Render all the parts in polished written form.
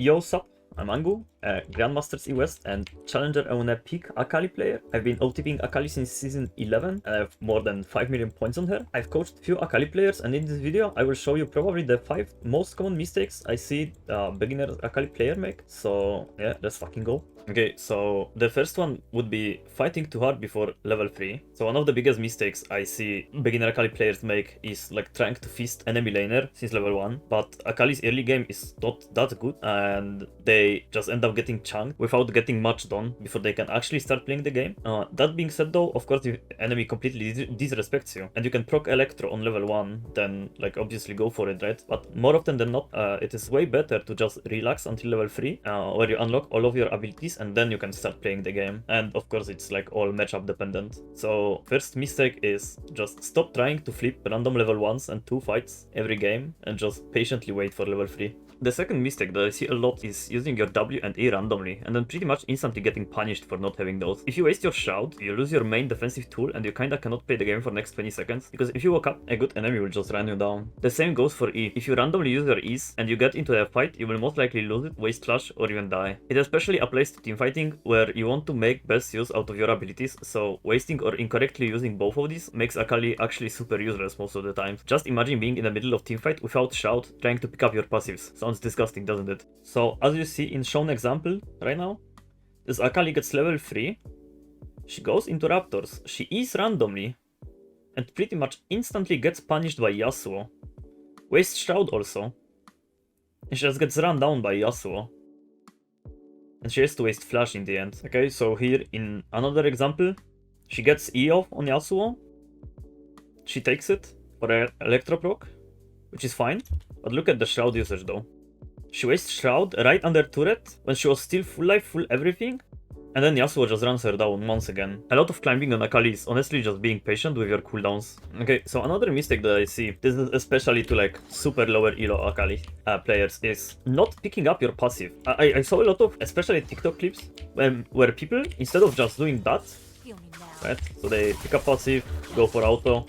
Yo sup, I'm Angu, Grandmasters E West and Challenger Eone peak Akali player. I've been OTPing Akali since season 11 and I have more than 5 million points on her. I've coached few Akali players and in this video I will show you probably the 5 most common mistakes I see beginner Akali player make. So yeah, let's fucking go. Okay, so the first one would be fighting too hard before level 3. So one of the biggest mistakes I see beginner Akali players make is like trying to feast enemy laner since level 1. But Akali's early game is not that good and they just end up getting chunked without getting much done before they can actually start playing the game. That being said though, of course if enemy completely disrespects you and you can proc Electro on level 1, then like obviously go for it, right? But more often than not, it is way better to just relax until level 3 where you unlock all of your abilities and then you can start playing the game. And of course it's like all matchup dependent. So first mistake is just stop trying to flip random level 1s and 2 fights every game and just patiently wait for level 3. The second mistake that I see a lot is using your W and E randomly and then pretty much instantly getting punished for not having those. If you waste your Shroud, you lose your main defensive tool and you kinda cannot play the game for next 20 seconds because if you walk up, a good enemy will just run you down. The same goes for E. If you randomly use your E's and you get into a fight, you will most likely lose it, waste clash or even die. It especially applies to teamfighting where you want to make best use out of your abilities, so wasting or incorrectly using both of these makes Akali actually super useless most of the time. Just imagine being in the middle of teamfight without Shroud trying to pick up your passives. Sounds disgusting, doesn't it? So as you see in shown example right now, this Akali gets level 3, she goes into Raptors, she E's randomly, and pretty much instantly gets punished by Yasuo. Wastes Shroud also, and she just gets run down by Yasuo. And she has to waste Flash in the end. Okay, so here in another example, she gets E off on Yasuo, she takes it for an Electro proc, which is fine, but look at the Shroud usage though. She wastes Shroud right under turret when she was still full life, full everything, and then Yasuo just runs her down once again. A lot of climbing on Akali is honestly just being patient with your cooldowns. Okay, so another mistake that I see, this is especially to like super lower elo Akali players, is not picking up your passive. I saw a lot of, especially TikTok clips, where people, instead of just doing that, right, so they pick up passive, go for auto,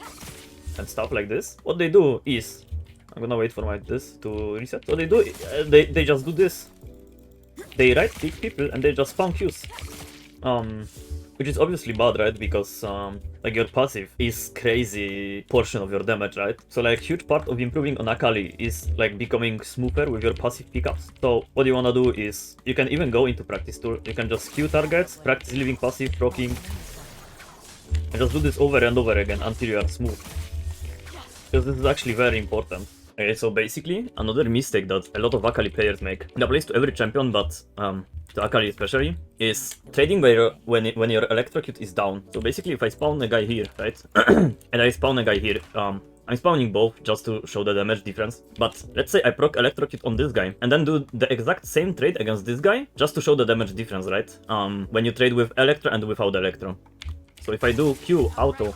and stuff like this, what they do is, I'm gonna wait for this to reset. So they do, they just do this. They right click people and they just spam Qs. Which is obviously bad, right? Because like your passive is crazy portion of your damage, right? So like huge part of improving on Akali is like becoming smoother with your passive pickups. So what you wanna do is you can even go into practice tool. You can just Q targets, practice leaving passive, proccing, and just do this over and over again until you are smooth. Because this is actually very important. Okay, so basically, another mistake that a lot of Akali players make, it applies to every champion, but to Akali especially, is trading when your electrocute is down. So basically, if I spawn a guy here, right, and I spawn a guy here, I'm spawning both just to show the damage difference. But let's say I proc electrocute on this guy, and then do the exact same trade against this guy, just to show the damage difference, right? When you trade with Electro and without Electro. So if I do Q auto,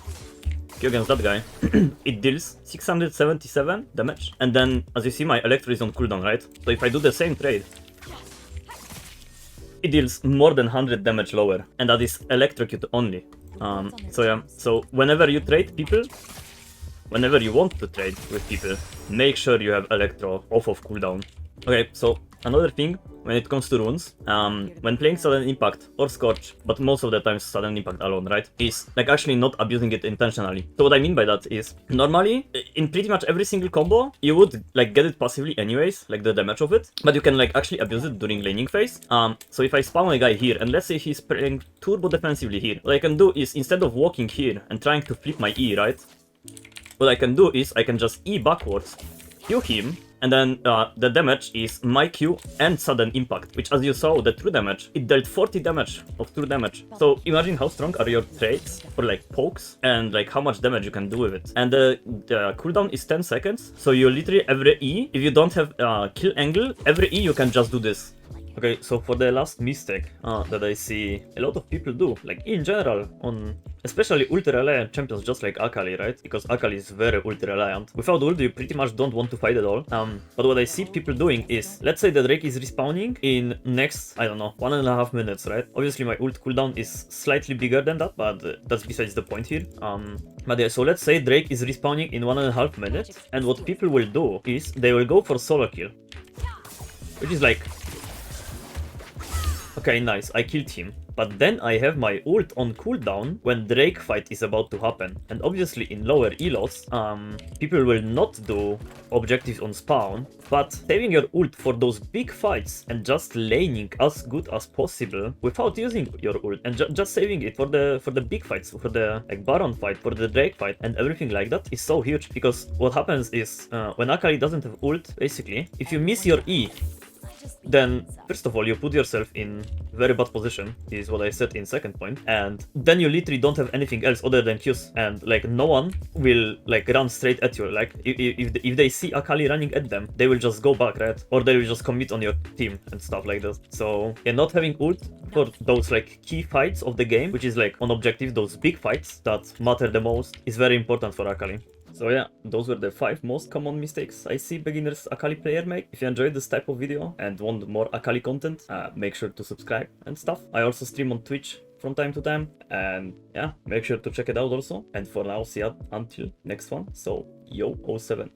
Q against that guy, it deals 677 damage. And then, as you see, my Electro is on cooldown, right? So if I do the same trade, it deals more than 100 damage lower. And that is Electrocute only. So yeah, so whenever you trade people, whenever you want to trade with people, make sure you have Electro off of cooldown. Okay, so another thing, when it comes to runes, when playing Sudden Impact or Scorch, but most of the time Sudden Impact alone, right, is like actually not abusing it intentionally. So what I mean by that is, normally, in pretty much every single combo, you would like get it passively anyways, like the damage of it, but you can like actually abuse it during laning phase. So if I spawn a guy here, and let's say he's playing turbo defensively here, what I can do is, instead of walking here and trying to flip my E, right, what I can do is, I can just E backwards, Q him, and then the damage is my Q and Sudden Impact, which as you saw, the true damage, it dealt 40 damage of true damage. So imagine how strong are your trades for like pokes and like how much damage you can do with it. And the cooldown is 10 seconds, so you literally every E, if you don't have kill angle, every E you can just do this. Okay, so for the last mistake that I see a lot of people do, like in general, on especially ultra-reliant champions just like Akali, right? Because Akali is very ultra-reliant. Without ult, you pretty much don't want to fight at all. But what I see people doing is, let's say the Drake is respawning in next, I don't know, 1.5 minutes, right? Obviously my ult cooldown is slightly bigger than that, but that's besides the point here. But yeah, so let's say Drake is respawning in 1.5 minutes, and what people will do is, they will go for solo kill. Which is like Okay, nice, I killed him. But then I have my ult on cooldown when Drake fight is about to happen. And obviously in lower elos, people will not do objectives on spawn, but saving your ult for those big fights and just laning as good as possible without using your ult and just saving it for the big fights, for the like Baron fight, for the Drake fight and everything like that is so huge, because what happens is when Akali doesn't have ult, basically, if you miss your E, then first of all you put yourself in very bad position, is what I said in second point, and then you literally don't have anything else other than Qs, and like no one will like run straight at you. Like if they see Akali running at them, they will just go back, right? Or they will just commit on your team and stuff like that. So yeah, not having ult for those like key fights of the game, which is like on objective, those big fights that matter the most, is very important for Akali. So yeah, those were the 5 most common mistakes I see beginners Akali player make. If you enjoyed this type of video and want more Akali content, make sure to subscribe and stuff. I also stream on Twitch from time to time, and yeah, make sure to check it out also. And for now, see ya until next one. So yo, 07.